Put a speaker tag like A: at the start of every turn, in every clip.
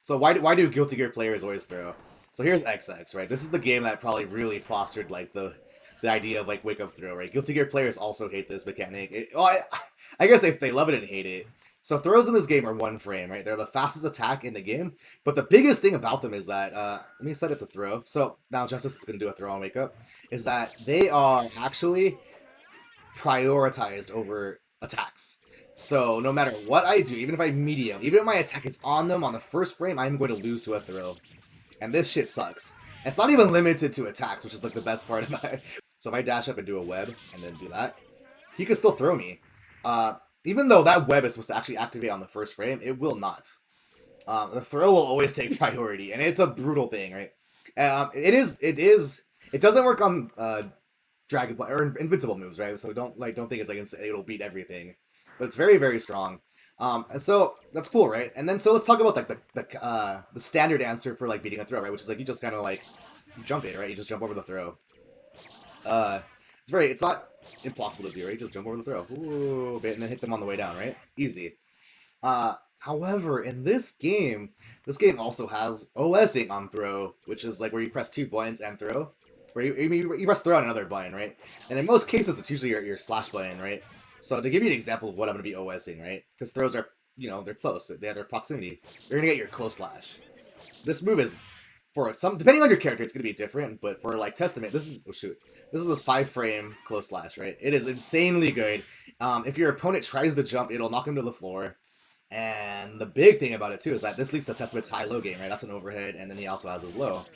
A: So why do Guilty Gear players always throw? So here's XX, right? This is the game that probably really fostered like the idea of like wake up throw, right? Guilty Gear players also hate this mechanic. I guess they love it and hate it. So throws in this game are one frame, right? They're the fastest attack in the game. But the biggest thing about them is that let me set it to throw. So now Justice is gonna do a throw on wake up. Is that they are actually prioritized over attacks. So no matter what I do, even if I medium, even if my attack is on them on the first frame, I'm going to lose to a throw. And this shit sucks. It's not even limited to attacks, which is like the best part about it. So if I dash up and do a web and then do that, he can still throw me. Even though that web is supposed to actually activate on the first frame, it will not. The throw will always take priority, and it's a brutal thing, right? It doesn't work on Dragon Ball or invincible moves, right? So don't think it's like it'll beat everything, but it's very very strong. And so that's cool, right? And then so let's talk about like the standard answer for like beating a throw, right? Which is like you just kind of like jump it, right? You just jump over the throw. It's not impossible to do, right? You just jump over the throw, ooh, bit, and then hit them on the way down, right? Easy. However, in this game also has OSing on throw, which is like where you press two buttons and throw. Where you press throw on another button, right? And in most cases, it's usually your slash button, right? So to give you an example of what I'm going to be OSing, right? Because throws are, they're close. They have their proximity. You're going to get your close slash. This move is, for some, depending on your character, it's going to be different. But for like Testament, this is, this is this 5-frame close slash, right? It is insanely good. If your opponent tries to jump, it'll knock him to the floor. And the big thing about it, too, is that this leads to Testament's high-low game, right? That's an overhead, and then he also has his low.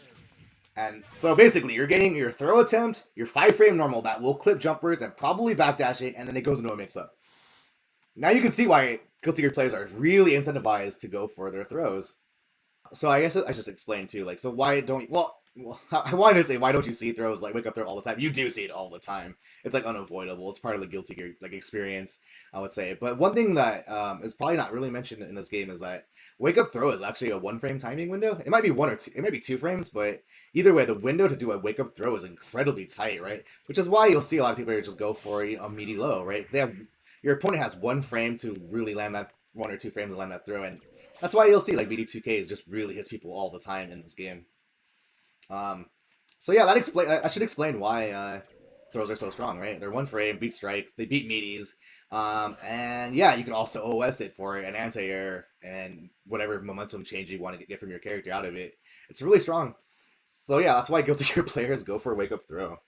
A: And so basically, you're getting your throw attempt, your 5-frame normal that will clip jumpers and probably backdashing, and then it goes into a mix-up. Now you can see why Guilty Gear players are really incentivized to go for their throws. So I guess I should explain too, like, so why don't I wanted to say, why don't you see throws like wake up throw all the time? You do see it all the time. It's like unavoidable. It's part of the Guilty Gear like experience, I would say. But one thing that is probably not really mentioned in this game is that wake up throw is actually a 1-frame timing window. It might be one or two, it might be 2 frames, but either way, the window to do a wake up throw is incredibly tight, right? Which is why you'll see a lot of people just go for a meaty low, right? Your opponent has 1 frame to really land that 1 or 2 frames to land that throw, and that's why you'll see like BD2Ks just really hits people all the time in this game. So yeah, I should explain why throws are so strong, right? They're 1 frame, beat strikes, they beat meaties, and yeah, you can also OS it for an anti-air and whatever momentum change you want to get from your character out of it. It's really strong. So yeah, that's why Guilty Gear players go for wake up throw.